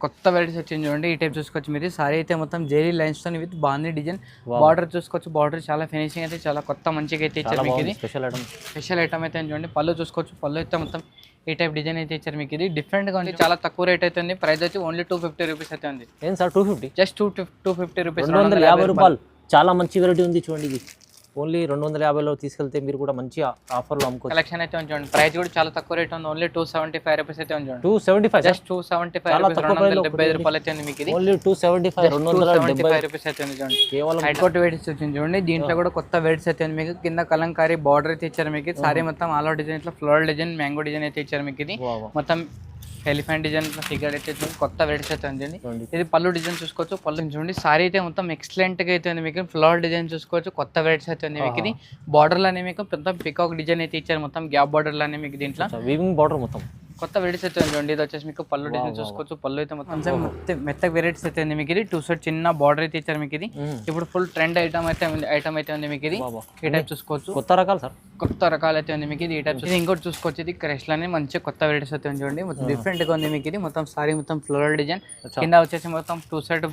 కొత్త వెరైటీస్ వచ్చింది చూడండి. ఈ టైప్ చూసుకోవచ్చు మీరు. సారీ అయితే మొత్తం జెరీ లైన్స్ తో విత్ బాందీ డిజైన్. బార్డర్ చూసుకోవచ్చు. బార్డర్ చాలా ఫినిషింగ్ అయితే చాలా కొత్త మంచిగా అయితే ఇచ్చారు మీకు. ఇది స్పెషల్ ఐటమ్ అయితే చూడండి. పళ్ళు చూసుకోవచ్చు. పళ్ళు అయితే మొత్తం ఈ టైప్ డిజైన్ అయితే ఇచ్చారు మీకు. ఇది డిఫరెంట్ గా ఉంది. చాలా తక్కువ రేట్ అయితే ఉంది. ప్రైస్ వచ్చి ఓన్లీ 250 రూపీస్ అయితే ఉంది. ఏం సార్ 250? Just 250 rupees. 250 రూపాయలు. చాలా మంచి వెరైటీ ఉంది చూడండి. ఇది ఓన్లీ 250లో తీసుకెళ్తే మీరు కూడా మంచి ఆఫర్లో అమ్ముకోవచ్చు. కలెక్షన్ అయితే చూడండి. ప్రైస్ కూడా చాలా తక్కువ రేట్ ఉంది. ఓన్లీ 275 రూపీస్ అయితే ఉంది. 275 జస్ట్ 275 275 రూపాయలు అయితే ఉంది మీకు. ఇది ఓన్లీ 275 రూపీస్ అయితే ఉంది చూడండి. కేవలం హైకోర్ట్ వెరైటీస్ వచ్చింది చూడండి. దీంట్లో కూడా కొత్త వెరైటీస్ అయితే ఉంది మీకు. కింద కలంకారీ బార్డర్ అయితే ఇచ్చారు మీకు. సారీ మొత్తం ఆల్ అవుట్ డిజైన్ ఇట్లా ఫ్లోరల్ డిజైన్, మ్యాంగో డిజైన్ అయితే ఇచ్చారు మీకు. ఇది మొత్తం ఎలిఫెంట్ డిజైన్ ఫిగర్ అయితే కొత్త వెరైటీస్ అయితే ఉంది. ఇది పళ్ళు డిజైన్ చూసుకోవచ్చు. పళ్ళు చూడండి. సారీ అయితే మొత్తం ఎక్సలెంట్ గా అయితే ఉంది మీకు. ఫ్లవర్ డిజైన్ చూసుకోవచ్చు. కొత్త వెరైటీస్ అయితే ఉంది మీకు. ఇది బార్డర్ లోనే మీకు పెద్ద పికాక్ డిజైన్ అయితే ఇచ్చారు. మొత్తం గ్యాప్ బార్డర్ లోనే మీకు. దీంట్లో వీవింగ్ బార్డర్ మొత్తం కొత్త వెరైటీస్ అయితే చూడండి. ఇది వచ్చేసి మీకు పళ్ళు డిజైన్ చూసుకోవచ్చు. పళ్ళు అయితే మొత్తం మెత్తగా వెరైటీస్ అయితే ఉంది మీకు. ఇది 2 సైడ్ చిన్న బార్డర్ అయితే ఇచ్చారు మీకు. ఇది ఇప్పుడు ఫుల్ ట్రెండ్ ఐటమ్ అయితే ఉంది మీకు. ఇది ఈ టైప్ చూసుకోవచ్చు. కొత్త రకాలు సార్, కొత్త రకాలు అయితే ఉంది మీకు. ఇది ఈ టైప్. ఇది ఇంకోటి చూసుకోవచ్చు. ఇది క్రష్ లోనే మంచి కొత్త వెరైటీస్ అయితే ఉంది చూడండి. మొత్తం డిఫరెంట్ గా ఉంది మీకు. ఇది మొత్తం సారీ మొత్తం ఫ్లోరల్ డిజైన్. కింద వచ్చేసి మొత్తం 2 సైడ్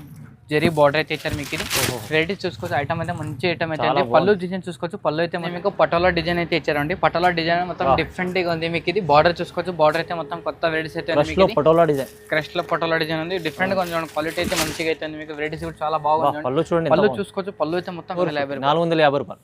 జెరీ బార్డర్ అయితే ఇచ్చారు మీకు. ఇది వెరైటీస్ చూసుకోవచ్చు. ఐటమ్ అయితే మంచి ఐటమ్ అయితే ఉంది. పళ్ళు డిజైన్ చూసుకోవచ్చు. పళ్ళు అయితే మీకు పటోలా డిజైన్ అయితే ఇచ్చారండి. పటోలా డిజైన్ మొత్తం డిఫరెంట్ గా ఉంది మీకు. ఇది బార్డర్ చూసుకోవచ్చు. బార్డర్ అయితే మొత్తం కొత్త వెరైటీస్ అయితే ఉంది మీకు. పటోలా డిజైన్, క్రష్ లో పటోలా డిజైన్ ఉంది. డిఫరెంట్ గా ఉంది. క్వాలిటీ అయితే మంచిగా అయితే ఉంది మీకు. వెరైటీస్ కూడా చాలా బాగుంది. పళ్ళు చూడండి. పళ్ళు చూసుకోవచ్చు. పళ్ళు అయితే మొత్తం 450 రూపాయలు.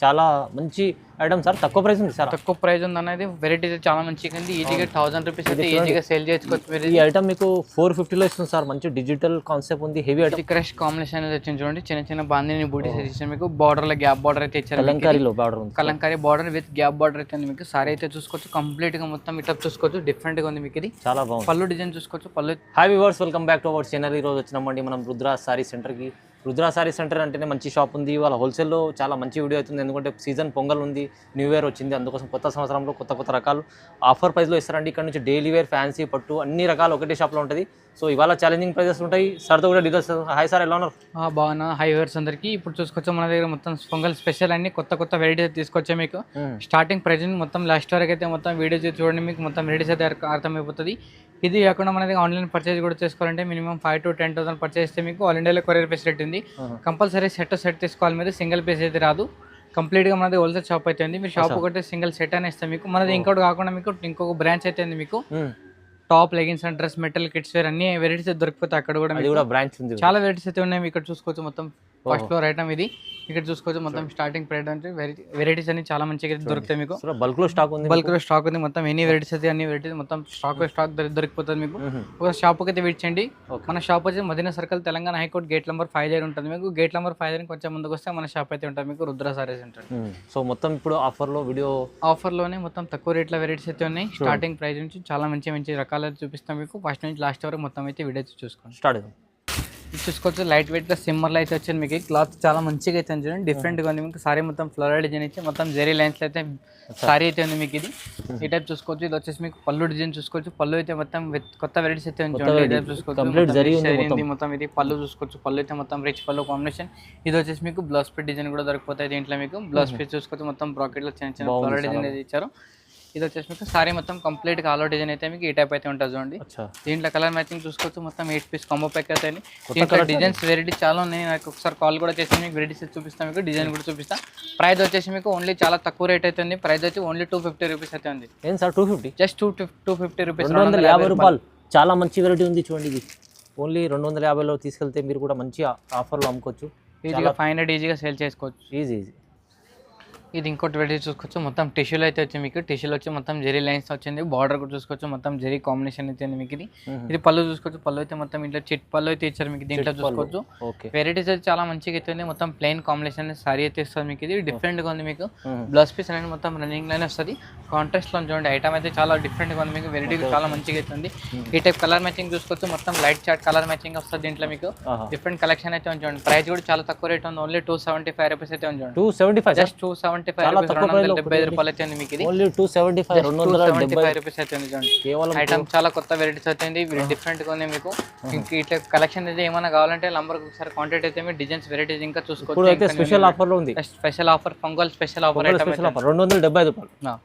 చాలా మంచి ఐటమ్ సార్. తక్కువ ప్రైస్ ఉంది సార్. తక్కువ ప్రైస్ ఉంది అనేది. వెరైటీ చాలా మంచిగా ఉంది. ఈజీగా 1000 రూపీస్ అయితే ఈజీగా సేల్ చేసుకోవచ్చు మీరు. ఈ ఐటమ్ మీకు 450లో ఇస్తుంది సార్. మంచి డిజిటల్ కాన్సెప్ట్ ఉంది. Heavy item. క్రష్ కాంబినేషన్ వచ్చింది చూడండి. చిన్న చిన్న బాందీని బూటీస్ ఇచ్చారు మీకు. బార్డర్ లో గ్యాప్ బార్డర్ అయితే ఇచ్చారు. కలంకారీలో బార్డర్ ఉంది. Kalamkari border with gap border అయితే ఉంది మీకు. సారీ అయితే చూసుకోవచ్చు. కంప్లీట్ గా మొత్తం ఇటప్ చూసుకోవచ్చు. డిఫరెంట్ గా ఉంది మీకు. ఇది చాలా బాగుంది. పళ్ళు డిజైన్ చూసుకోవచ్చు. పళ్ళు. Hi viewers, welcome back to our channel. ఈ రోజు వచ్చినామండి మనం రుద్ర సారీ సెంటర్ కి. రుద్ర సారీ సెంటర్ అంటేనే మంచి షాప్ ఉంది. వాళ్ళ హోల్సేల్లో చాలా మంచి వీడియో అవుతుంది. ఎందుకంటే సీజన్ పొంగల్ ఉంది, న్యూ ఇయర్ వచ్చింది. అందుకోసం కొత్త సంవత్సరంలో కొత్త రకాలు ఆఫర్ ప్రైస్లో ఇస్తారండి. ఇక్కడ నుంచి డైలీ వేర్, ఫ్యాన్సీ, పట్టు అన్ని రకాలు ఒకటే షాప్లో ఉంటుంది. సో ఇవాళ ఛాలెంజింగ్ ప్రైజెస్ ఉంటాయి. సార్తో కూడా డీటెయిల్స్. హాయ్ సార్, ఎలా ఉన్నారు? బాగున్నా. హై వ్యూవర్స్ అందరికి. ఇప్పుడు చూసుకోవచ్చు మన దగ్గర మొత్తం పొంగల్ స్పెషల్ అన్ని కొత్త వెరైటీస్ తీసుకొచ్చా మీకు. స్టార్టింగ్ ప్రైజింగ్ మొత్తం లాస్ట్ వరకు అయితే మొత్తం వీడియోస్ చూడండి. మీకు మొత్తం వెరైటీస్ అయితే అర్థమైపోతుంది. ఇది కాకుండా మన దగ్గర ఆన్లైన్ పర్చేజ్ కూడా చేసుకోవాలంటే మినిమం 5,000 to 10,000 పర్చేజ్ చేస్తే మీకు ఆల్ ఇండియాలో కొరియర్ ఫెసిలిటీ ఉంది. కంపల్సరీ సెట్ తీసుకోవాలి. మీరు సింగిల్ పీస్ అయితే రాదు. కంప్లీట్గా మనది హోల్సేల్ షాప్ అయితే ఉంది. మీరు షాప్ ఒకటి సింగిల్ సెట్ అని ఇస్తాం మీకు. మనది ఇంకోటి కాకుండా మీకు ఇంకొక బ్రాంచ్ అయితే ఉంది మీకు. Top, leggings and dress, metal, kids wear అన్ని వెరైటీస్ దొరికిపోతాయి. అక్కడ కూడా బ్రాంచ్ ఉంది. చాలా వెరైటీస్ అయితే ఉన్నాయి. ఇక్కడ చూసుకోవచ్చు. మొత్తం ఫస్ట్ ఫ్లోర్ ఐటమ్ ఇది. ఇక్కడ చూసుకోవచ్చు. మొత్తం స్టార్టింగ్ ప్రైస్ అంటే వెరైటీస్ అన్ని చాలా మంచిగా దొరుకుతాయి మీకు. బల్క్ లో స్టాక్ ఉంది. మొత్తం ఎన్ని వెరైటీస్ అయితే అన్ని వెరైటీస్ మొత్తం స్టాక్ దొరికిపోతుంది మీకు. ఒక షాప్ అయితే వెయిట్ చేయండి. మన షాప్ వచ్చి Madina circle, Telangana high court, gate number 5 దగ్గర ఉంటుంది మీకు. గేట్ నెంబర్ 5 దగ్గర కొంచెం ముందుకు వస్తే మన షాప్ అయితే ఉంటుంది మీకు. Rudra sorry centre. సో మొత్తం ఇప్పుడు ఆఫర్ లోనే మొత్తం తక్కువ రేట్ల వెరైటీస్ అయితే ఉన్నాయి. స్టార్టింగ్ ప్రైస్ నుంచి చాలా మంచి రకాలు చూపిస్తాం మీకు. ఫస్ట్ నుంచి లాస్ట్ వరకు మొత్తం అయితే వీడియో చూసుకోండి. స్టార్ట్ చూసుకోవచ్చు. లైట్ వెయిట్ గా సిమ్మర్లో అయితే వచ్చింది మీకు. క్లాత్ చాలా మంచిగా అయితే చూడండి. డిఫరెంట్ గా ఉంది మీకు. సారీ మొత్తం ఫ్లోరల్ డిజైన్ ఇచ్చి మొత్తం జెరీ లైన్స్ అయితే సారీ అయితే ఉంది మీకు. ఇది ఈ టైప్ చూసుకోవచ్చు. ఇది వచ్చేసి మీకు పళ్ళు డిజైన్ చూసుకోవచ్చు. పళ్ళు అయితే మొత్తం కొత్త వెరైటీస్ అయితే చూడండి. ఈ టైప్ చూసుకోవచ్చు. మొత్తం ఇది పళ్ళు చూసుకోవచ్చు. పళ్ళు అయితే మొత్తం రిచ్ పళ్ళు కాంబినేషన్. ఇది వచ్చేసి మీకు బ్లౌజ్ పీస్ డిజైన్ కూడా దొరికిపోతాయి దీంట్లో మీకు. బ్లౌజ్ పీస్ చూసుకోవచ్చు. మొత్తం బ్రాకెట్ లో చిన్న ఫ్లోరల్ డిజైన్ అయితే ఇచ్చారు. ఇది వచ్చేసి మీకు సారీ మొత్తం కంప్లీట్ గా ఆల్ డిజైన్ అయితే మీకు ఈ టైప్ అయితే ఉంటుంది చూడండి. దీంట్లో కలర్ మ్యాచింగ్ చూసుకోవచ్చు. మొత్తం 8 పీస్ కాంబో ప్యాక్ అయితే. దీంట్లో డిజైన్స్ వెరైటీ చాలా ఉన్నాయి. నాకు ఒకసారి కాల్ కూడా చేసి మీకు వెరైటీస్ చూపిస్తాను మీకు. డిజైన్ కూడా చూపిస్తా. ప్రైస్ వచ్చేసి మీకు ఓన్లీ చాలా తక్కువ రేట్ అయితే ఉంది. ప్రైస్ వచ్చి ఓన్లీ 250 రూపీస్ అయితే ఉంది. ఏం సార్ 250? Just 250 rupees. 250 రూపాయలు. చాలా మంచి వెరైటీ ఉంది చూడండి. ఇది ఓన్లీ 250లో తీసుకెళ్తే మీరు కూడా మంచి ఆఫర్లో అమ్ముకోవచ్చు. ఈజీగా 500 ఈజీగా సేల్ చేసుకోవచ్చు. ఈజీ. ఇది ఇంకోటి వెరైటీ చూసుకోవచ్చు. మొత్తం టిష్యూలో అయితే వచ్చింది మీకు. టిష్యూలో వచ్చి మొత్తం జెరీ లైన్స్ వచ్చింది. బార్డర్ కూడా చూసుకోవచ్చు. మొత్తం జెరీ కాంబినేషన్ అయితే మీకు. ఇది పళ్ళు చూసుకోవచ్చు. పళ్ళు అయితే మొత్తం ఇంట్లో చిట్ పళ్ళు అయితే ఇచ్చారు మీకు. దీంట్లో చూసుకోవచ్చు. వెరైటీస్ అయితే చాలా మంచిగా అయితే మొత్తం ప్లెయిన్ కాంబినేషన్ సారీ అయితే ఇస్తుంది మీకు. ఇది డిఫరెంట్ గా ఉంది మీకు. బ్లౌజ్ పీస్ అనేది మొత్తం రన్నింగ్ లైన్ వస్తుంది. కాంట్రాస్ట్ లో చూడండి. ఐటమ్ అయితే చాలా డిఫరెంట్ గా ఉంది మీకు. వెరైటీ చాలా మంచిగా అవుతుంది. ఈ టైప్ కలర్ మ్యాచింగ్ చూసుకోవచ్చు. మొత్తం లైట్ చార్ట్ కలర్ మ్యాచింగ్ వస్తుంది దీంట్లో మీకు. డిఫరెంట్ కలెక్షన్ అయితే చూడండి. ప్రైస్ కూడా చాలా తక్కువ రేట్ ఉంది. ఓన్లీ 275 రూపీస్ అయితే ఉంది. 275 జస్ట్ 275 275 రూపాయలు అయితే ఉంది మీకు. ఇది ఓన్లీ 275 రూపీస్ అయితే ఉంది చూడండి. ఐటమ్ చాలా కొత్త వెరైటీస్ అయితే డిఫరెంట్ గా ఉంది మీకు. ఇట్లా కలెక్షన్ అయితే ఏమైనా కావాలంటే నంబర్ ఒకసారి కాంటాక్ట్ అయితే మీరు డిజైన్స్ వెరైటీస్ ఇంకా చూసుకోవచ్చు. స్పెషల్ ఆఫర్ లో ఉంది. Special offer pongal special offer 275 రూపాయలు.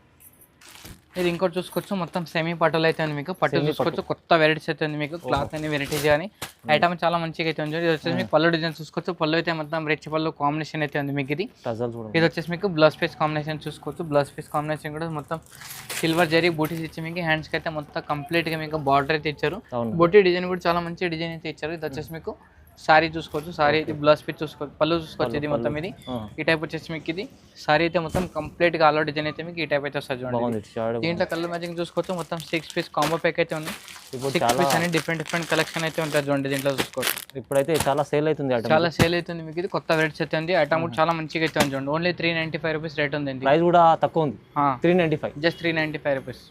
ఇది ఇంకోటి చూసుకోవచ్చు మొత్తం సెమీ పట్టులో అయితే ఉంది మీకు. పట్టు చూసుకోవచ్చు కొత్త వెరైటీస్ అయితే ఉంది మీకు. క్లాత్ అని వెరైటీస్ కానీ ఐటమ్ చాలా మంచిగా అయితే ఉంది. ఇది వచ్చేసి మీకు పళ్ళు డిజైన్ చూసుకోవచ్చు. పళ్ళు అయితే మొత్తం రిచ్ పళ్ళు కాంబినేషన్ అయితే ఉంది మీకు. ఇది వచ్చేసి మీకు బ్లౌజ్ పీస్ కాంబినేషన్ చూసుకోవచ్చు. బ్లౌజ్ పీస్ కాంబినేషన్ కూడా మొత్తం సిల్వర్ జరీ బూటీస్ ఇచ్చి మీకు హ్యాండ్స్కి అయితే మొత్తం కంప్లీట్ గా మీకు బార్డర్ అయితే ఇచ్చారు. బూటీ డిజైన్ కూడా చాలా మంచి డిజైన్ అయితే ఇచ్చారు. ఇది వచ్చేసి మీకు సారీ చూసుకోవచ్చు. సారీ అయితే బ్లౌజ్ పీస్ చూసుకోవచ్చు. పళ్ళు చూసుకోవచ్చు. ఇది మొత్తం ఇది ఈ టైప్ వచ్చేసి మీకు ఇది సారీ అయితే మొత్తం కంప్లీట్ గా ఆల్ డిజైన్ అయితే మీకు ఈ టైప్ అయితే వస్తుంది చూడండి. దీంట్లో కలర్ మ్యాచింగ్ చూసుకోవచ్చు. మొత్తం 6 పీస్ కాంబో ప్యాక్ అయితే ఉంది. 6 పీస్ అని డిఫరెంట్ కలెక్షన్ అయితే ఉంటుంది చూడండి. దీంట్లో చూసుకోవచ్చు. ఇప్పుడైతే చాలా సేల్ అవుతుంది, చాలా సేల్ అవుతుంది మీకు. ఇది కొత్త వెరైటీస్ అయితే ఉంది. ఐటమ్ కూడా చాలా మంచిగా అయితే ఉంది చూడండి. ఓన్లీ 395 రూపీస్ రేట్ ఉంది. ప్రైస్ కూడా తక్కువ ఉంది, 395, జస్ట్ 395 రూపీస్.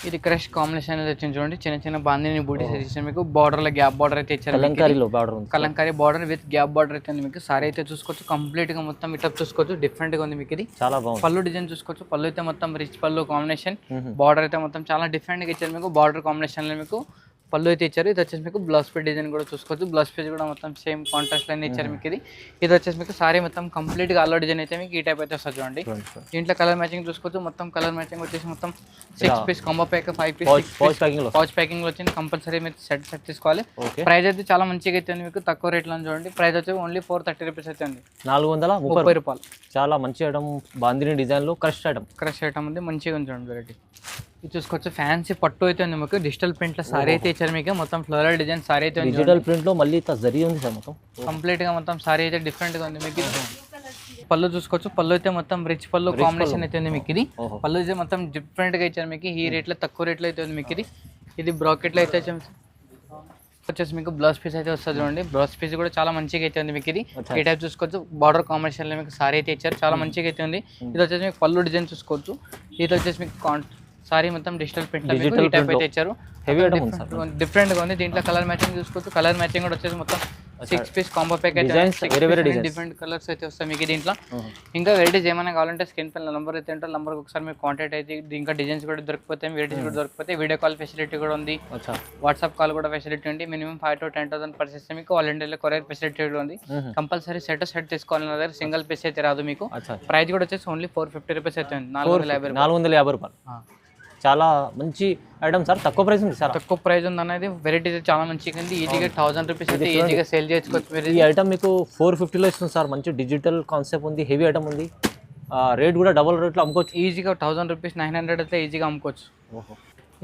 ఇది క్రష్ కాంబినేషన్ అయితే వచ్చింది చూడండి. చిన్న చిన్న బాందిని బూటీస్ ఇచ్చారు మీకు. బార్డర్ లో గ్యాప్ బార్డర్ అయితే ఇచ్చారు. Kalamkari border with gap border అయితే ఉంది మీకు. సారీ అయితే చూసుకోవచ్చు. కంప్లీట్ గా మొత్తం ఇట్లా చూసుకోవచ్చు. డిఫరెంట్ గా ఉంది మీకు. ఇది చాలా బాగుంది. పళ్ళు డిజైన్ చూసుకోవచ్చు. పళ్ళు అయితే మొత్తం రిచ్ పళ్ళు కాంబినేషన్. బార్డర్ అయితే మొత్తం చాలా డిఫరెంట్ గా ఇచ్చారు మీకు. బార్డర్ కాంబినేషన్ లో మీకు పళ్ళు అయితే ఇచ్చారు. ఇది వచ్చేసి మీకు బ్లౌజ్ పీస్ డిజైన్ కూడా చూసుకోవచ్చు. బ్లౌజ్ పీస్ కూడా మొత్తం సేమ్ కాంట్రాస్ట్ లైన్ ఇచ్చారు మీకు. ఇది వచ్చేసి మీకు సారీ మొత్తం కంప్లీట్ గా అల్లో డిజైన్ అయితే మీకు ఈ టైప్ అయితే వస్తుంది చూడండి. దీంట్లో కలర్ మ్యాచింగ్ చూసుకోవచ్చు. మొత్తం కలర్ మ్యాచింగ్ వచ్చేసి మొత్తం 6 piece combo pack, 5 piece pouch packing లో వచ్చింది. కంపల్సరీ మీరు సెట్ తీసుకోవాలి. ప్రైస్ అయితే చాలా మంచిగా అయితే ఉంది మీకు. తక్కువ రేట్లో చూడండి. ప్రైస్ వచ్చి ఓన్లీ 430 రూపీస్ అయితే ఉంది. 430 రూపాయలు. చాలా మంచి ఐటమ్. బాందిని డిజైన్ లో క్రష్ ఐటమ్ ఉంది. మంచిగా ఉంది చూడండి వెరైటీ. ఇది చూసుకోవచ్చు. ఫ్యాన్సీ పట్టు అయితే ఉంది మీకు. డిజిటల్ ప్రింట్ లో సారీ అయితే ఇచ్చారు మీకు. మొత్తం ఫ్లోరల్ డిజైన్ సారీ అయితే ఉంది. డిజిటల్ ప్రింట్ లో మళ్ళీ జరీ ఉంది సార్. మొత్తం కంప్లీట్ గా మొత్తం సారీ అయితే డిఫరెంట్ గా ఉంది మీకు. పళ్ళు చూసుకోవచ్చు. పళ్ళు అయితే మొత్తం రిచ్ పళ్ళు కాంబినేషన్ అయితే ఉంది మీకు. ఇది పళ్ళు అయితే మొత్తం డిఫరెంట్ గా ఇచ్చారు మీకు. ఈ రేట్ లో తక్కువ రేట్లో అయితే ఉంది మీకు. ఇది బ్రాకెట్ లో అయితే వచ్చేసి మీకు బ్లౌజ్ పీస్ అయితే వస్తుంది చూడండి. బ్లౌజ్ పీస్ కూడా చాలా మంచిగా అయితే ఉంది మీకు. ఇది ఈ టైప్ చూసుకోవచ్చు. బార్డర్ కాంబినేషన్ లో మీకు సారీ అయితే ఇచ్చారు. చాలా మంచిగా అయితే ఉంది. ఇది వచ్చేసి మీకు పళ్ళు డిజైన్ చూసుకోవచ్చు. ఇది వచ్చేసి మీకు సారీ మొత్తం డిజిటల్ ప్రింట్ ఈ టైప్ అయితే ఇచ్చారు. డిఫరెంట్ గా ఉంది. దీంట్లో కలర్ మ్యాచింగ్ చూసుకోవచ్చు. కలర్ మ్యాచింగ్ కూడా వచ్చేసి మొత్తం 6 పీస్ కాంబో ప్యాక్ అయితే డిఫరెంట్ కలర్స్ అయితే వస్తాయి మీకు దీంట్లో. ఇంకా వెరైటీస్ ఏమైనా కావాలంటే స్క్రీన్ పైన నంబర్ అయితే ఉంటుంది. నంబర్ ఒకసారి మీరు కాంటాక్ట్ అయితే ఇంకా డిజైన్స్ కూడా దొరికిపోతాయి, వెరైటీస్ కూడా దొరికిపోతాయి. వీడియో కాల్ ఫెసిలిటీ కూడా ఉంది. వాట్సాప్ కాల్ కూడా ఫెసిలిటీ ఉంది. మినిమం 5,000 to 10,000 పర్చేస్ మీకు ఆల్ ఇండియాలో కొరియర్ ఫెసిలిటీ కూడా ఉంది. కంపల్సరీ సెట్ తీసుకోవాలన్న దగ్గర సింగిల్ పీస్ అయితే రాదు మీకు. ప్రైస్ కూడా వచ్చేసి ఓన్లీ 450 రూపీస్ అయితే ఉంది. 450 రూపాయలు. చాలా మంచి ఐటమ్ సార్. తక్కువ ప్రైస్ ఉంది సార్. తక్కువ ప్రైస్ ఉంది అనేది వెరైటీస్ చాలా మంచిగా ఉంది. ఈజీగా 1000 రూపీస్ అయితే ఈజీగా సేల్ చేసుకోవచ్చు. ఈ ఐటమ్ మీకు 450లో ఇస్తుంది సార్. మంచి డిజిటల్ కాన్సెప్ట్ ఉంది. హెవీ ఐటమ్ ఉంది. రేట్ కూడా డబుల్ రేట్లో అమ్ముకోవచ్చు ఈజీగా. 1000 రూపీస్ 900 అయితే ఈజీగా అమ్ముకోవచ్చు.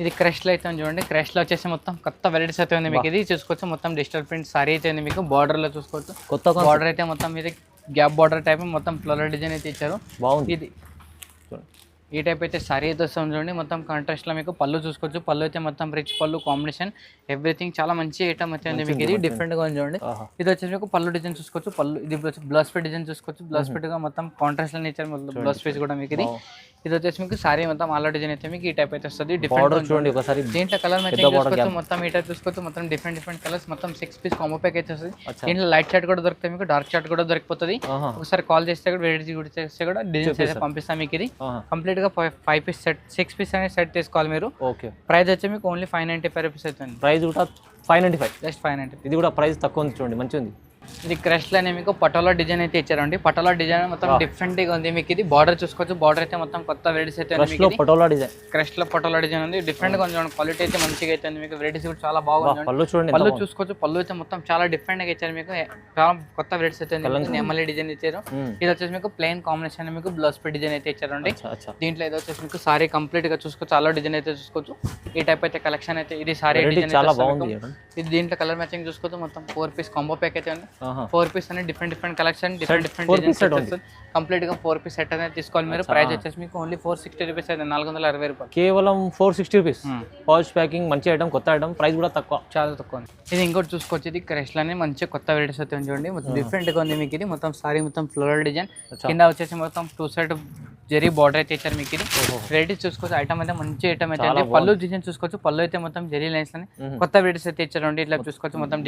ఇది క్రష్లో అయితే ఉంది చూడండి. క్రష్లో వచ్చేసి మొత్తం కొత్త వెరైటీస్ అయితే ఉంది మీకు. ఇది చూసుకోవచ్చు. మొత్తం డిజిటల్ ప్రింట్ సారీ అయితే ఉంది మీకు. బార్డర్లో చూసుకోవచ్చు. కొత్త బార్డర్ అయితే మొత్తం ఇది గ్యాప్ బార్డర్ టైప్ మొత్తం ఫ్లోరల్ డిజైన్ అయితే ఇచ్చారు. బాగుంది. ఇది ఈ టైప్ అయితే సారీ అయితే వస్తుంది చూడండి. మొత్తం కాంట్రాస్ట్లో మీకు పళ్ళు చూసుకోవచ్చు. పళ్ళు అయితే మొత్తం రిచ్ పళ్ళు కాంబినేషన్ ఎవ్రీథింగ్ చాలా మంచి ఐటమ్ అయితే ఉంది మీకు. ఇది డిఫరెంట్గా ఉంది చూడండి. ఇది వచ్చేసి మీకు పళ్ళు డిజైన్ చూసుకోవచ్చు. పళ్ళు ఇది బ్లౌజ్ పీస్ డిజైన్ చూసుకోవచ్చు. బ్లౌజ్ పీస్గా మొత్తం కాంట్రాస్ట్లో ఇచ్చారు. బ్లౌజ్ పీస్ కూడా మీకు. ఇది వచ్చేసి మీకు సారీ మొత్తం ఆల్ డిజైన్ అయితే మీకు ఈ టైప్ అయితే వస్తుంది. డిఫరెంట్ చూడండి ఒకసారి. దీంట్లో కలర్ మ్యాచింగ్ చూసుకోవచ్చు. మొత్తం ఈ టైప్ చూసుకోవచ్చు. మొత్తం డిఫరెంట్ కలర్స్ మొత్తం 6 పీస్ కాంబో ప్యాక్ అయితే వస్తుంది. దీంట్లో లైట్ షార్ట్ కూడా దొరుకుతాయి మీకు. డార్క్ షార్ట్ కూడా దొరికిపోతుంది. ఒకసారి కాల్ చేస్తే కూడా వెరైటీ కూడా చేస్తే కూడా డిజైన్స్ అయితే పంపిస్తాం మీకు. ఇది కంప్లీట్ గా 5 పీస్ సెట్ 6 పీస్ అనేది సెట్ తీసుకోవాలి మీరు. ఓకే. ప్రైస్ వచ్చి మీకు ఓన్లీ 595 రూపీస్ అవుతుంది. ప్రైస్ కూడా 595, జస్ట్ 595. ఇది కూడా ప్రైస్ తక్కువ ఉంది చూడండి. మంచిగా ఉంది. ఇది క్రష్లోనే మీకు పటోలా డిజైన్ అయితే ఇచ్చారండి. పటోలా డిజైన్ మొత్తం డిఫరెంట్ గా ఉంది మీకు. ఇది బార్డర్ చూసుకోవచ్చు. బార్డర్ అయితే మొత్తం కొత్త వెరైటీస్ అయితే పటోలా డిజైన్. క్రష్ లో పటోలా డిజైన్ ఉంది. డిఫరెంట్ గా ఉంది. క్వాలిటీ అయితే మంచిగా అయితే ఉంది మీకు. వెరైటీస్ కూడా చాలా బాగుంది. పళ్ళు చూడండి. పళ్ళు చూసుకోవచ్చు. పళ్ళు అయితే మొత్తం చాలా డిఫరెంట్ గా ఇచ్చారు మీకు. చాలా కొత్త వెరైటీస్ అయితే నెమలి డిజైన్ ఇచ్చారు. ఇది వచ్చేసి మీకు ప్లెయిన్ కాంబినేషన్ మీకు బ్లౌజ్ పీస్ డిజైన్ అయితే ఇచ్చారండి. దీంట్లో ఇది వచ్చేసి మీకు సారీ కంప్లీట్ గా చూసుకోవచ్చు. అలా డిజైన్ అయితే చూసుకోవచ్చు. ఈ టైప్ అయితే కలెక్షన్ అయితే ఇది సారీ డిజైన్ చాలా బాగుంది. ఇది దీంట్లో కలర్ మ్యాచింగ్ చూసుకోవచ్చు. మొత్తం 4 పీస్ కాంబో ప్యాక్ అయితే ఉంది. 4 piece different collection different complete గా 4 పీస్ సెట్ అనేది తీసుకోవాలి మీరు. ప్రైస్ వచ్చేసి మీకు ఓన్లీ 460 రూపీస్ అయితే 460 రూపాయలు. కేవలం 460 రూపీస్. పౌచ్ ప్యాకింగ్ మంచి ఐటమ్, కొత్త ఐటమ్. ప్రైస్ కూడా తక్కువ, చాలా తక్కువ. ఇది ఇంకోటి చూసుకోవచ్చు. ఇది క్రష్ లోనే మంచి కొత్త వెరైటీస్ అయితే చూడండి. మొత్తం డిఫరెంట్ గా ఉంది మీకు. ఇది మొత్తం సారీ మొత్తం ఫ్లోరల్ డిజైన్ కింద వచ్చేసి మొత్తం 2 సైడ్ జరీ బార్డర్ అయితే ఇచ్చారు మీకు. ఇది వెరైటీస్ చూసుకోవచ్చు. ఐటమ్ అయితే మంచి ఐటమ్ అయితే. పళ్ళు డిజైన్ చూసుకోవచ్చు. పళ్ళు అయితే మొత్తం జరీ లైన్స్ అని కొత్త వెరైటీస్ అయితే ఇచ్చారండి. ఇట్లా చూసుకోవచ్చు. మొత్తం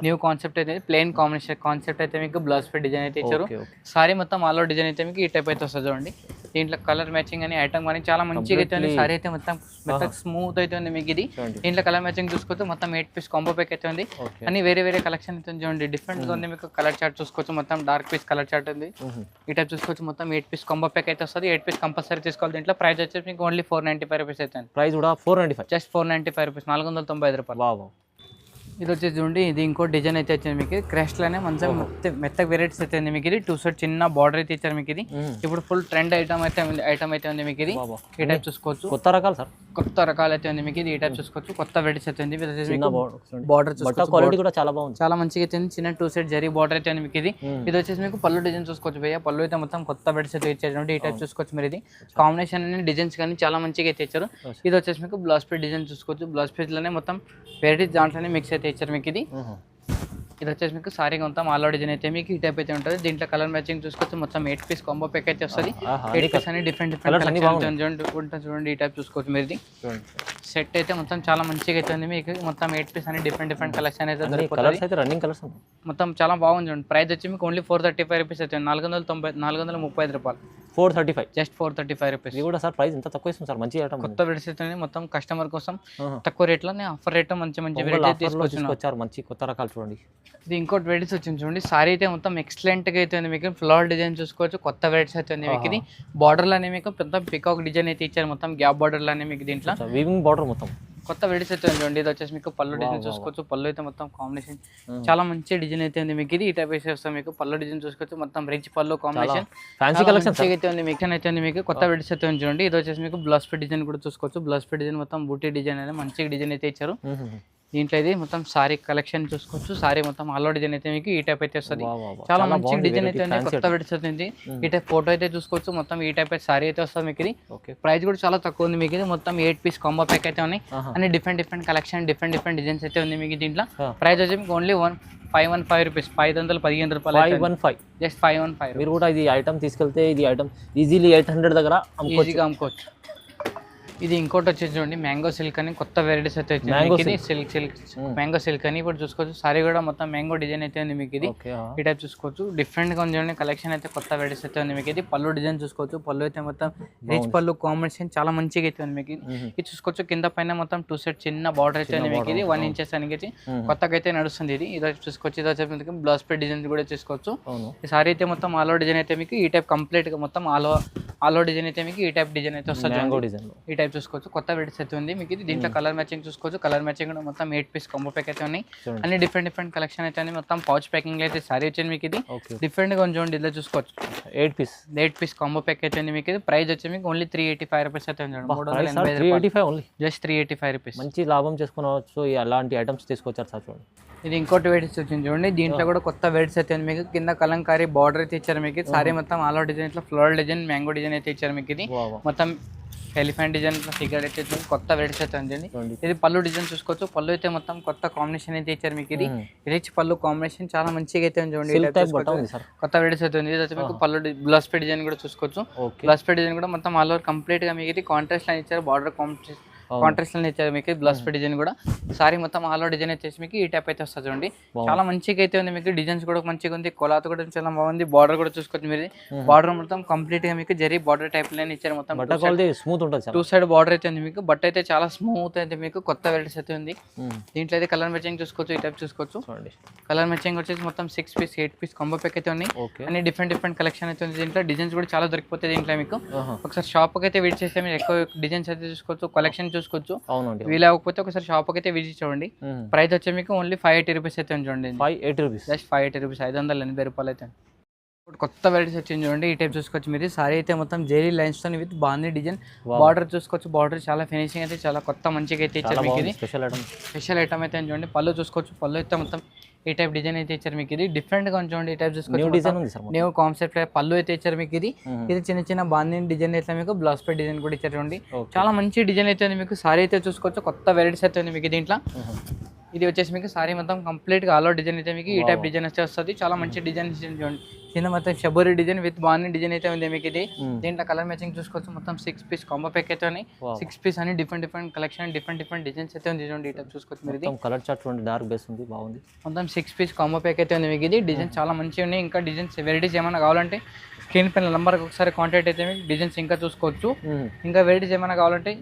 న్యూ కాన్సెప్ట్ అయితే ప్లెయిన్ కాంబినేషన్ కాన్సెప్ట్ అయితే మీకు బ్లౌజ్ పీస్ డిజైన్ అయితే ఇచ్చారు. సారీ మొత్తం ఆల్ ఓవర్ డిజైన్ అయితే మీకు ఈ టైప్ అయితే వస్తుంది చూడండి. దీంట్లో కలర్ మ్యాచింగ్ అని ఐటమ్ కానీ చాలా మంచిగా అయితే ఉంది. సారీ అయితే మొత్తం మెత్తగా స్మూత్ అయితే ఉంది మీకు ఇది. దీంట్లో కలర్ మ్యాచింగ్ చూసుకోవచ్చు మొత్తం 8 పీస్ కాంబో ప్యాక్ అయితే ఉంది. అన్ని వేరే వేరే కలెక్షన్ అయితే చూడండి డిఫరెంట్ గా ఉంది. మీకు కలర్ చార్ట్ చూసుకోవచ్చు మొత్తం డార్క్ పీస్ కలర్ చార్ట్ ఉంది. ఈ టైప్ చూసుకోవచ్చు మొత్తం 8 పీస్ కాంబో ప్యాక్ అయితే వస్తుంది. 8 పీస్ కంపల్సరీ తీసుకోవాలి. దీంట్లో ప్రైస్ వచ్చేసి మీకు ఓన్లీ 495 రూపీస్ అయితే. ప్రైస్ కూడా 495, జస్ట్ 495 రూపీస్, 495 రూపాయలు. వావ్. ఇది వచ్చేసి చూడండి ఇది ఇంకో డిజైన్ అయితే వచ్చింది మీకు క్రాష్ లోనే మంచిగా మెత్తగా వెరైటీస్ అయితే ఉంది మీకు ఇది. 2 సైడ్ చిన్న బార్డర్ అయితే ఇచ్చారు మీకు ఇది. ఇప్పుడు ఫుల్ ట్రెండ్ ఐటమ్ అయితే ఉంది మీకు ఇది. ఈ టైప్ చూసుకోవచ్చు కొత్త రకాలు సార్, కొత్త రకాలు అయితే ఉంది మీకు ఇది. ఈ టైప్ చూసుకోవచ్చు కొత్త వెరైటీస్ అయితే ఉంది. బార్డర్ చూసుకోవచ్చు క్వాలిటీ కూడా చాలా బాగుంది, చాలా మంచిగా అయితే ఉంది. చిన్న 2 సైడ్ జరీ బార్డర్ అయితే ఉంది మీకు ఇది. ఇది వచ్చేసి మీకు పళ్ళు డిజైన్ చూసుకోవచ్చు భయ్య. పళ్ళు అయితే మొత్తం కొత్త వెరైటీస్ అయితే ఇచ్చారు. ఈ టైప్ చూసుకోవచ్చు మీరు ఇది. కాంబినేషన్ అనే డిజైన్స్ కానీ చాలా మంచిగా అయితే ఇచ్చారు. ఇది వచ్చేసి మీకు బ్లౌజ్ పీస్ డిజైన్ చూసుకోవచ్చు. బ్లౌజ్ పీస్ లోనే మొత్తం వెరైటీస్ దాంట్లోనే మిక్స్ అయితే ఇచ్చారు మీకు ఇది. ఇది వచ్చేసి మీకు సారీ మొత్తం ఆల్ ఓవర్ డిజైన్ అయితే మీకు ఈ టైప్ అయితే ఉంటుంది. దీంట్లో కలర్ మ్యాచింగ్ చూసుకోవచ్చు మొత్తం 8 పీస్ కాంబో ప్యాక్ అయితే వస్తుంది. 8 పీస్ అని డిఫరెంట్ చూడండి. ఈ టైప్ చూసుకోవచ్చు మీరు ఇది. సెట్ అయితే మొత్తం చాలా మంచిగా అయితే ఉంది మీకు. మొత్తం 8 పీస్ అని డిఫరెంట్ కలెక్షన్ అయితే రన్నింగ్ కలర్స్ మొత్తం చాలా బాగుంది చూడండి. ప్రైస్ వచ్చి మీకు ఓన్లీ 435 రూపీస్ అయితే 435 రూపాయలు. 435, జస్ట్ 435 రూపీస్. ఇది కూడా సార్ ప్రైస్ ఎంత తక్కువ ఇస్తుంది సార్, మంచి ఐటమ్. కొత్త వెరైటీస్ అయితే మొత్తం కస్టమర్ కోసం తక్కువ రేట్లోనే ఆఫర్ రేట్ మంచి వెరైటీ తీసుకొచ్చారు. మంచి కొత్త రకాలు చూడండి. ఇది ఇంకోటి వెరైటీస్ వచ్చింది చూడండి. సారీ అయితే మొత్తం ఎక్సలెంట్ గా అయితే ఉంది మీకు. ఫ్లవర్ డిజైన్ చూసుకోవచ్చు. కొత్త వెరైటీస్ అయితే ఉంది మీకు ఇది. బార్డర్ లోనే మీకు పెద్ద పికాక్ డిజైన్ అయితే ఇచ్చారు మొత్తం గ్యాప్ బార్డర్ లోనే మీకు. దీంట్లో వీవింగ్ బార్డర్ మొత్తం కొత్త వెరైటీస్ అయితే చూడండి. ఇది వచ్చేసి మీకు పళ్ళు డిజైన్ చూసుకోవచ్చు. పళ్ళు అయితే మొత్తం కాంబినేషన్ చాలా మంచి డిజైన్ అయితే ఉంది మీకు ఇది. ఈ టైప్ వేసి వస్తాం మీకు. పళ్ళు డిజైన్ చూసుకోవచ్చు మొత్తం రిచ్ పళ్ళు కాంబినేషన్ ఫ్యాన్సీ కలెక్షన్ అయితే ఉంది మీకు. అయితే ఉంది మీకు కొత్త వెరైటీస్ అయితే ఉంది చూడండి. ఇది వచ్చేసి మీకు బ్లౌజ్ పీస్ డిజైన్ కూడా చూసుకోవచ్చు. బ్లౌజ్ పీస్ డిజైన్ మొత్తం బూటీ డిజైన్ అనేది మంచి డిజైన్ అయితే ఇచ్చారు. దీంట్లో ఇది మొత్తం సారీ కలెక్షన్ చూసుకోవచ్చు. సారీ మొత్తం ఆల్ ఓవర్ డిజైన్ అయితే మీకు ఈ టైప్ అయితే వస్తుంది. చాలా మంచి డిజైన్ అయితే ఉంది. కొత్త వెరైటీస్ అవుతుంది. ఈ టైప్ ఫోటో అయితే చూసుకోవచ్చు. మొత్తం ఈ టైప్ అయితే సారీ అయితే వస్తుంది మీకు ఇది. ప్రైస్ కూడా చాలా తక్కువ ఉంది మీకు ఇది. మొత్తం 8 పీస్ కాంబో ప్యాక్ అయితే ఉన్నాయి. అన్ని డిఫరెంట్ కలెక్షన్ డిఫరెంట్ డిజైన్స్ అయితే ఉంది మీకు దీంట్లో. ప్రైస్ వచ్చి మీకు ఓన్లీ 515 రూపీస్, 515 రూపాయలు. 515, జస్ట్ 515. మీరు కూడా ఇది ఐటమ్ తీసుకెళ్తే ఇది ఐటమ్ ఈజీలీ 800 దగ్గర ఈజీగా అమ్ముకోవచ్చు. ఇది ఇంకోటి వచ్చేసి చూడండి మ్యాంగో సిల్క్ అని కొత్త వెరైటీస్ అయితే వచ్చింది. సిల్క్ మ్యాంగో సిల్క్ అని ఇప్పుడు చూసుకోవచ్చు. సారీ కూడా మొత్తం మ్యాంగో డిజైన్ అయితే ఉంది మీకు ఇది. ఈ టైప్ చూసుకోవచ్చు. డిఫరెంట్ గా ఉంది కలెక్షన్ అయితే కొత్త వెరైటీస్ అయితే ఉంది మీకు ఇది. పళ్ళు డిజైన్ చూసుకోవచ్చు. పళ్ళు అయితే మొత్తం రిచ్ పళ్ళు కాంబినేషన్ చాలా మంచిగా అయితే ఉంది మీకు ఇది. చూసుకోవచ్చు కింద పైన మొత్తం 2 సెట్ చిన్న బార్డర్ అయితే ఉంది మీకు ఇది. 1 ఇంచెస్ అని కొత్తగా అయితే నడుస్తుంది ఇది. ఇది చూసుకోవచ్చు. ఇది వచ్చేసి బ్లౌజ్ పీస్ డిజైన్ కూడా చూసుకోవచ్చు. ఈ సారీ అయితే మొత్తం ఆల్ ఓవర్ డిజైన్ అయితే మీకు ఈ టైప్ కంప్లీట్ గా మొత్తం ఆల్ ఓవర్ డిజైన్ అయితే మీకు ఈ టైప్ డిజైన్ అయితే వస్తుంది. ఈ టైప్ చూసుకోవచ్చు. కొత్త వెరైటీస్ అయితే ఉంది మీకు ఇది. దీంట్లో కలర్ మ్యాచింగ్ చూసుకోవచ్చు. కలర్ మ్యాచింగ్ కూడా మొత్తం 8 పీస్ కాంబో ప్యాక్ అయితే ఉన్నాయి. అన్ని డిఫరెంట్ కలెక్షన్ అయితే ఉంది. మొత్తం పౌచ్ ప్యాకింగ్ అయితే సారీ వచ్చింది మీకు ఇది. డిఫరెంట్ గా చూడండి. ఇలా చూసుకోవచ్చు. 8 పీస్ కాంబో ప్యాక్ అయితే ఉంది మీకు ఇది. ప్రైస్ వచ్చి మీకు ఓన్లీ 385 రూపీస్ అయితే ఉంది. 385 ఓన్లీ, జస్ట్ 385 రూపీస్. మంచి లాభం చేసుకునవచ్చు. అలాంటి ఐటమ్స్ తీసుకొచ్చారు సార్ చూడండి. ఇది ఇంకోటి వెరైటీస్ వచ్చింది చూడండి. దీంట్లో కూడా కొత్త వెరైటీస్ అయితే ఉంది మీకు. కింద కలంకారీ బార్డర్ అయితే ఇచ్చారు మీకు. సారీ మొత్తం ఆల్ ఓవర్ డిజైన్ ఇట్లా ఫ్లోరల్ డిజైన్ మ్యాంగో డిజైన్ అయితే ఇచ్చారు మీకు ఇది. మొత్తం ఎలిఫెంట్ డిజైన్ ఫిగర్ అయితే కొత్త వెరైటీస్ అయితే ఉంది. ఇది పళ్ళు డిజైన్ చూసుకోవచ్చు. పళ్ళు అయితే మొత్తం కొత్త కాంబినేషన్ అయితే ఇచ్చారు మీకు ఇది. రిచ్ పళ్ళు కాంబినేషన్ చాలా మంచిగా అయితే ఉంది చూడండి. కొత్త వెరైటీస్ అయితే ఉంది. ఇది వచ్చి మీకు పళ్ళు బ్లౌజ్ పీస్ డిజైన్ కూడా చూసుకోవచ్చు. బ్లౌజ్ పీస్ డిజైన్ కూడా మొత్తం ఆల్ ఓవర్ కంప్లీట్ గా మీకు ఇది కాంట్రాస్ట్ లైన్ ఇచ్చారు. బార్డర్ కాంట్రాస్ట్ లైన్ ఇచ్చారు మీకు. బ్లౌజ్ పీస్ డిజైన్ కూడా సారీ మొత్తం ఆల్ ఓవర్ డిజైన్ వచ్చేసి మీకు ఈ టైప్ అయితే వస్తుంది చూడండి. చాలా మంచిగా అయితే ఉంది మీకు. డిజైన్స్ కూడా మంచిగా ఉంది. కొలాత కూడా చాలా బాగుంది. బార్డర్ కూడా చూసుకోవచ్చు మీరు. బార్డర్ మొత్తం కంప్లీట్ గా మీకు జరీ బార్డర్ టైప్ లైన్ ఇచ్చారు. మొత్తం స్మూత్ ఉంటుంది. 2 సైడ్ బార్డర్ అయితే ఉంది మీకు. బట్ అయితే చాలా స్మూత్ అయితే మీకు. కొత్త వెరైటీస్ అయితే ఉంది. దీంట్లో అయితే కలర్ మ్యాచింగ్ చూసుకోవచ్చు. ఈ టైప్ చూసుకోవచ్చు. కలర్ మ్యాచింగ్ వచ్చేసి మొత్తం 6 పీస్ 8 పీస్ కాంబో ప్యాక్ అయితే ఉన్నాయి. అన్ని డిఫరెంట్ కలెక్షన్ అయితే ఉంది. దీంట్లో డిజైన్స్ కూడా చాలా దొరికిపోతాయి దీంట్లో మీకు. ఒకసారి షాప్ అయితే విజిట్ చేస్తే మీరు ఎక్కువ డిజైన్స్ అయితే చూసుకోవచ్చు. కలెక్షన్ చూసుకోవచ్చు. వీలు అవ్వకపోతే ఒకసారి షాప్ అయితే విజిట్ చూడండి. ప్రైస్ వచ్చే మీకు ఓన్లీ 580 రూపీస్ అయితే చూడండి. 580 రూపీస్, జస్ట్ 580 రూపీస్, 580 రూపాయలు అయితే. కొత్త వెరైటీస్ వచ్చింది చూడండి. ఈ టైప్ చూసుకోవచ్చు మీరు. సారీ అయితే మొత్తం జెరీ లైన్స్ తో విత్ బాగుంది డిజైన్. బార్డర్ చూసుకోవచ్చు. బార్డర్ చాలా ఫినిషింగ్ అయితే చాలా కొత్త మంచిగా అయితే ఇచ్చారు మీకు ఇది. స్పెషల్ ఐటమ్ అయితే చూడండి. పళ్ళు చూసుకోవచ్చు. పళ్ళు అయితే మొత్తం ఈ టైప్ డిజైన్ అయితే ఇచ్చారు మీకు ఇది. డిఫరెంట్ గా చూడండి. ఈ టైప్ చూసుకోవచ్చు. న్యూ కాన్సెప్ట్ పళ్ళు అయితే ఇచ్చారు మీకు ఇది. ఇది చిన్న బాందిని డిజైన్ అయితే మీకు. బ్లౌజ్ పే డిజైన్ కూడా ఇచ్చారు చూడండి. చాలా మంచి డిజైన్ అయితే మీకు. సారీ అయితే చూసుకోవచ్చు. కొత్త వెరైటీస్ అయితే ఉంది మీకు దీంట్లో. ఇది వచ్చేసి మీకు సారీ మొత్తం కంప్లీట్ గా ఆల్ ఓవర్ డిజైన్ అయితే మీకు ఈ టైప్ డిజైన్ అయితే వస్తుంది. చాలా మంచి డిజైన్ చూడండి. కింద మొత్తం షబోరీ డిజైన్ విత్ బాగుంది డిజైన్ అయితే ఉంది మీకు ఇది. దీంట్లో కలర్ మ్యాచింగ్ చూసుకోవచ్చు. మొత్తం 6 పీస్ కాంబో ప్యాక్ అయితే ఉన్నాయి. 6 పీస్ అని డిఫరెంట్ కలెక్షన్ డిఫరెంట్ డిజైన్స్ అయితే ఉంది చూడండి. ఈ టైప్ చూసుకోవచ్చు మీరు. ఇది కలర్ చార్ట్ చూడండి. డార్క్ బేస్ ఉంది, బాగుంది. మొత్తం 6 పీస్ కాంబో ప్యాక్ అయితే ఉంది మీకు ఇది. డిజైన్ చాలా మంచిగా ఉన్నాయి. ఇంకా డిజైన్స్ వెరైటీస్ ఏమైనా కావాలంటే స్క్రీన్ పైన నంబర్కి ఒకసారి కాంటాక్ట్ అయితే మీకు డిజైన్స్ ఇంకా చూసుకోవచ్చు. ఇంకా వెరైటీస్ ఏమైనా కావాలంటే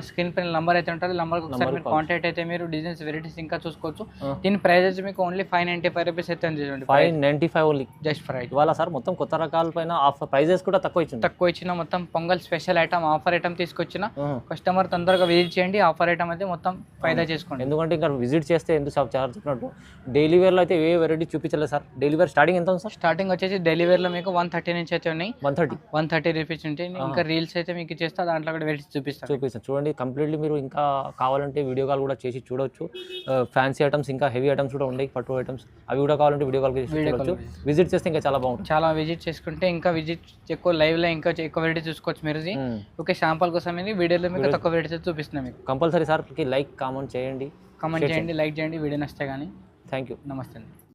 స్క్రీన్ పైన నంబర్ అయితే ఉంటుంది, నంబర్కి ఒకసారి మీరు కాంటాక్ట్ అయితే మీరు డిజైన్స్ వెరైటీస్ ఇంకా చూసుకోవచ్చు. దీని ప్రైస్ వచ్చి మీకు ఓన్లీ 595 రూపీస్ అయితే ఉంది. 595 ఓన్లీ జస్ట్ ఫర్ ఇవాళ సార్ మొత్తం కొత్త రకాల పైన ఆఫర్ ప్రైజెస్ కూడా తక్కువ ఇచ్చిన మొత్తం pongal special item offer item తీసుకొచ్చిన కస్టమర్ తొందరగా విజిట్ చేయండి. ఆఫర్ ఐటమ్ అయితే మొత్తం ఫైదా చేసుకోండి. ఎందుకంటే ఇంకా విజిట్ చేస్తే ఎందుకు షాప్ చాలా చెప్పినట్టు డైలీ వేర్లో అయితే ఏ వెరైటీ చూపించలేదు సార్. డైలీ వేర్ స్టార్టింగ్ ఎంత ఉంది సార్? స్టార్టింగ్ వచ్చేసి డైలీ వేర్లో మీకు 130 నుంచి అయితే ఉన్నాయి. 130 రూపీస్ ఉంటాయి. ఇంకా రీల్స్ అయితే మీకు చేస్తా దాంట్లో కూడా వెరైటీస్ చూపిస్తాను. చూడండి కంప్లీట్లీ మీరు ఇంకా కావాలంటే వీడియో కాల్ కూడా చేసి చూడొచ్చు. ఫ్యాన్సీ ఐటమ్స్ ఇంకా హెవీ ఐటమ్స్ కూడా ఉన్నాయి, పట్టు ఐటమ్స్ అవి కూడా కావాలంటే వీడియో కాల్ చేసి చూడొచ్చు. విజిట్ చేస్తే ఇంకా చాలా బాగుంటుంది. చాలా విజిట్ చేసుకుంటే ఇంకా విజిట్ ఎక్కువ లైవ్ లో ఇంకా ఎక్కువ వెరైటీ చూసుకోవచ్చు మీరు. ఓకే శాంపుల్ కోసం వీడియోలో మీకు తక్కువ వెరైటీ చూపిస్తున్నాం. మీకు కంపల్సరీ సార్ లైక్ కామెంట్ చేయండి, లైక్ చేయండి. వీడియో నచ్చితే కానీ. Thank you. నమస్తే అండి.